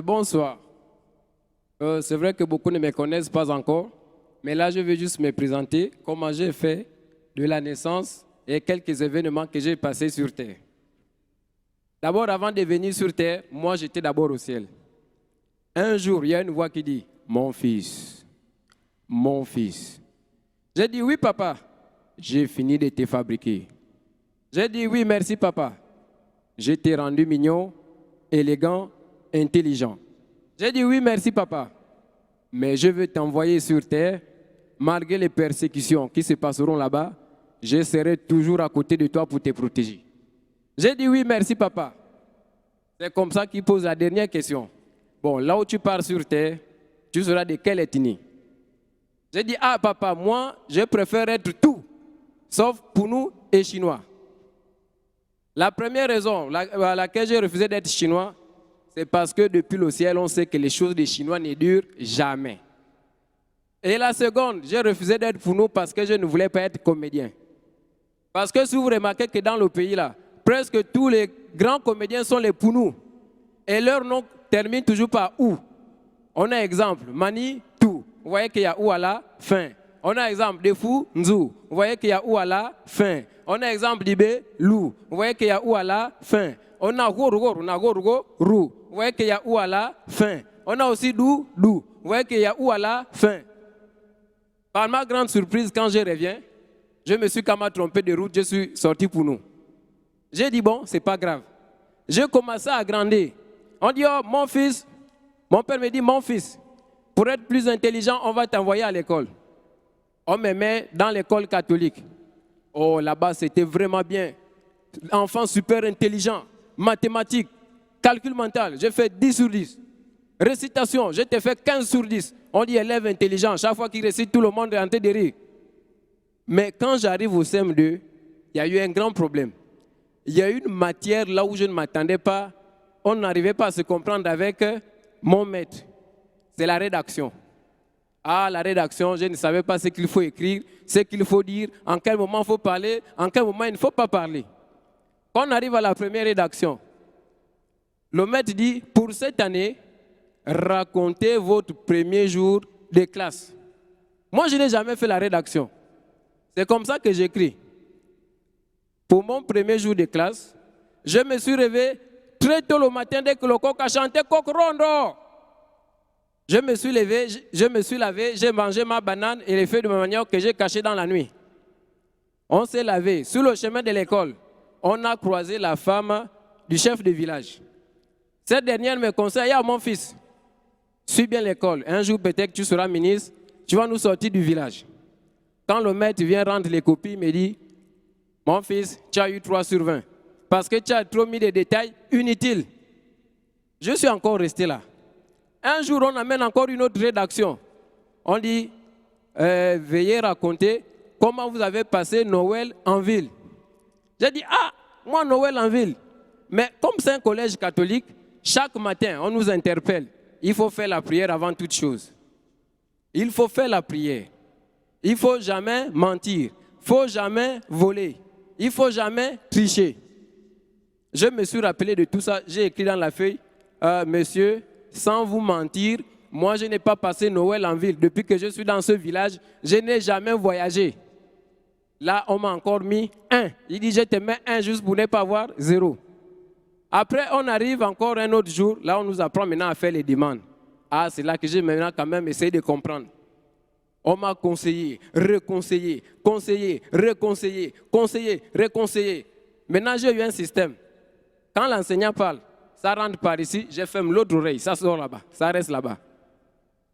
Bonsoir. C'est vrai que beaucoup ne me connaissent pas encore, mais là, je vais juste me présenter comment j'ai fait de la naissance et quelques événements que j'ai passés sur Terre. D'abord, avant de venir sur Terre, moi, j'étais d'abord au ciel. Un jour, il y a une voix qui dit, « Mon fils, mon fils. » J'ai dit, « Oui, papa, j'ai fini de te fabriquer. » J'ai dit, « Oui, merci, papa. Je t'ai rendu mignon, élégant, intelligent. » J'ai dit, « Oui, merci, papa. Mais je veux t'envoyer sur terre, malgré les persécutions qui se passeront là-bas, je serai toujours à côté de toi pour te protéger. » J'ai dit, « Oui, merci, papa. » C'est comme ça qu'il pose la dernière question. Bon, là où tu pars sur terre, tu seras de quelle ethnie? J'ai dit, « Ah, papa, moi, je préfère être tout, sauf pour nous et chinois. » La première raison à laquelle j'ai refusé d'être chinois, c'est parce que depuis le ciel, on sait que les choses des Chinois ne durent jamais. Et la seconde, j'ai refusé d'être pour nous parce que je ne voulais pas être comédien. Parce que si vous remarquez que dans le pays là, presque tous les grands comédiens sont les Pounou. Et leur nom termine toujours par ou. On a exemple, Mani, tout. Vous voyez qu'il y a ou à la fin. On a exemple, Defou, Nzou. Vous voyez qu'il y a ou à la fin. On a exemple, Dibé, Lou. Vous voyez qu'il y a ou à la fin. On a Gourgo, on a Gourgo, Rou. Vous voyez qu'il y a ou à la fin. On a aussi Dou, Dou. Vous voyez qu'il y a ou à la fin. Par ma grande surprise, quand je reviens, je me suis quand même trompé de route, je suis sorti pour nous. J'ai dit, bon, c'est pas grave. J'ai commencé à grandir. On dit, oh, mon fils, mon père me dit, mon fils, pour être plus intelligent, on va t'envoyer à l'école. On me met dans l'école catholique. Oh, là-bas, c'était vraiment bien. Enfant super intelligent, mathématiques, calcul mental, j'ai fait 10 sur 10. Récitation, j'ai fait 15 sur 10. On dit élève intelligent, chaque fois qu'il récite, tout le monde est en train de rire. Mais quand j'arrive au CM2, il y a eu un grand problème. Il y a eu une matière là où je ne m'attendais pas. On n'arrivait pas à se comprendre avec mon maître. C'est la rédaction. Ah, la rédaction, je ne savais pas ce qu'il faut écrire, ce qu'il faut dire, en quel moment il faut parler, en quel moment il ne faut pas parler. Quand on arrive à la première rédaction, le maître dit, pour cette année, racontez votre premier jour de classe. Moi, je n'ai jamais fait la rédaction. C'est comme ça que j'écris. Pour mon premier jour de classe, je me suis réveillé très tôt le matin dès que le coq a chanté coq rondo. Je me suis levé, je me suis lavé, j'ai mangé ma banane et les feuilles de manioc que j'ai cachées dans la nuit. On s'est lavé. Sur le chemin de l'école, on a croisé la femme du chef de village. Cette dernière me conseille, ah, mon fils, suis bien l'école. Un jour, peut-être tu seras ministre, tu vas nous sortir du village. Quand le maître vient rendre les copies, il me dit, mon fils, tu as eu 3 sur 20. Parce que tu as trop mis des détails inutiles. Je suis encore resté là. Un jour, on amène encore une autre rédaction. On dit, veuillez raconter comment vous avez passé Noël en ville. J'ai dit, ah, moi, Noël en ville. Mais comme c'est un collège catholique, chaque matin, on nous interpelle. Il faut faire la prière avant toute chose. Il faut faire la prière. Il ne faut jamais mentir. Il ne faut jamais voler. Il ne faut jamais tricher. Je me suis rappelé de tout ça. J'ai écrit dans la feuille, monsieur, sans vous mentir, moi je n'ai pas passé Noël en ville. Depuis que je suis dans ce village, je n'ai jamais voyagé. Là, on m'a encore mis 1. Il dit, je te mets 1 juste pour ne pas avoir 0. Après, on arrive encore un autre jour. Là, on nous apprend maintenant à faire les demandes. Ah, c'est là que j'ai maintenant quand même essayé de comprendre. On m'a conseillé, reconseillé, conseillé, reconseillé, conseillé, reconseillé. Maintenant, j'ai eu un système. Quand l'enseignant parle, ça rentre par ici, je ferme l'autre oreille, ça sort là-bas, ça reste là-bas.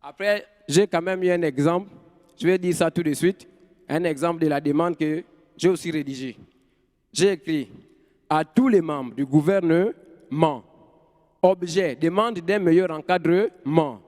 Après, j'ai quand même eu un exemple, je vais dire ça tout de suite, un exemple de la demande que j'ai aussi rédigée. J'ai écrit à tous les membres du gouvernement, objet, demande d'un meilleur encadrement.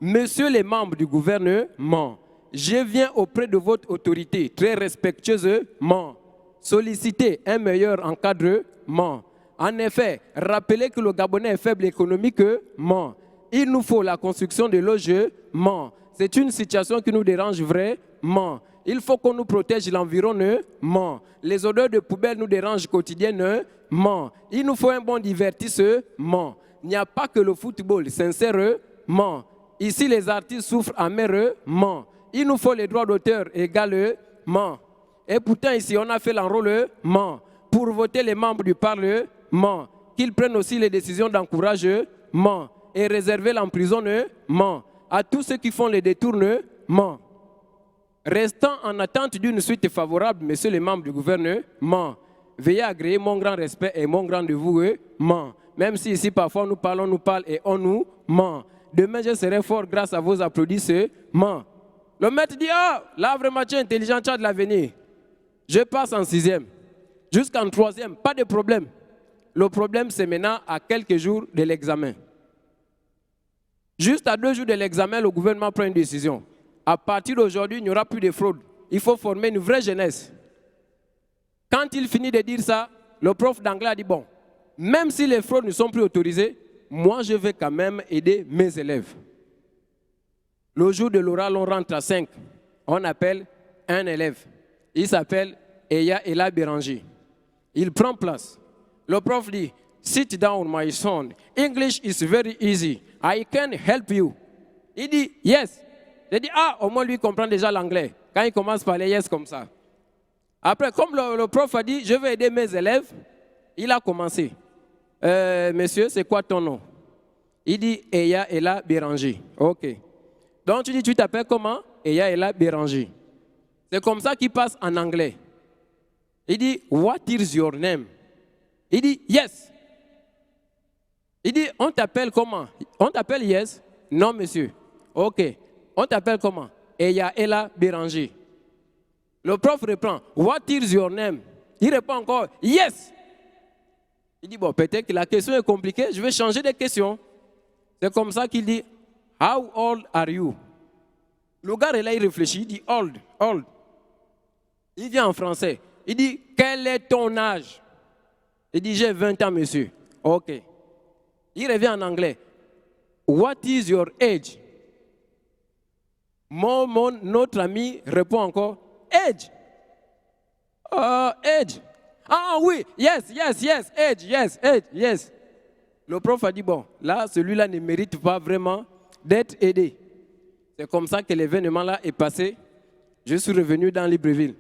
Messieurs les membres du gouvernement, je viens auprès de votre autorité très respectueusement solliciter un meilleur encadrement. En effet, rappelez que le Gabonais est faible économiquement. Il nous faut la construction de logements. C'est une situation qui nous dérange vraiment. Il faut qu'on nous protège l'environnement. Les odeurs de poubelle nous dérangent quotidiennement. Il nous faut un bon divertissement. Il n'y a pas que le football, sincèrement. Ici, les artistes souffrent amèrement. Il nous faut les droits d'auteur également. Et pourtant, ici, on a fait l'enrôlement pour voter les membres du Parlement, qu'ils prennent aussi les décisions d'encouragement et réserver l'emprisonnement à tous ceux qui font les détournements. Restant en attente d'une suite favorable, messieurs les membres du gouvernement, veuillez agréer mon grand respect et mon grand dévouement. Même si ici, parfois, nous parle et on nous ment. Demain, je serai fort grâce à vos applaudissements. Le maître dit, ah, là, vraiment, tu es intelligent, tu as de l'avenir. Je passe en 6e, jusqu'en 3e, pas de problème. Le problème, c'est maintenant à quelques jours de l'examen. Juste à 2 jours de l'examen, le gouvernement prend une décision. À partir d'aujourd'hui, il n'y aura plus de fraude. Il faut former une vraie jeunesse. Quand il finit de dire ça, le prof d'anglais a dit, bon, même si les fraudes ne sont plus autorisées, moi, je vais quand même aider mes élèves. Le jour de l'oral, on rentre à 5. On appelle un élève. Il s'appelle Eya Ela Béranger. Il prend place. Le prof dit, sit down, my son. English is very easy. I can help you. Il dit, yes. Il dit, ah, au moins lui comprend déjà l'anglais. Quand il commence par les yes comme ça. Après, comme le prof a dit, je vais aider mes élèves, il a commencé. Monsieur, c'est quoi ton nom? Il dit, Eya Ela Béranger. OK. Donc tu dis, tu t'appelles comment? Eya Ela Béranger. C'est comme ça qu'il passe en anglais. Il dit, what is your name? Il dit, yes. Il dit, on t'appelle comment? On t'appelle yes? Non, monsieur. OK. On t'appelle comment? Eya Ela Béranger. Le prof reprend, what is your name? Il répond encore, yes. Il dit, bon, peut-être que la question est compliquée, je vais changer de question. C'est comme ça qu'il dit, how old are you? Le gars est là, il réfléchit, il dit, old. Il vient en français. Il dit, quel est ton âge? Il dit, j'ai 20 ans, monsieur. OK. Il revient en anglais. What is your age? Notre ami répond encore, age. Age. Ah oui, yes, age, yes. Le prof a dit, bon, là, celui-là ne mérite pas vraiment d'être aidé. C'est comme ça que l'événement-là est passé. Je suis revenu dans Libreville.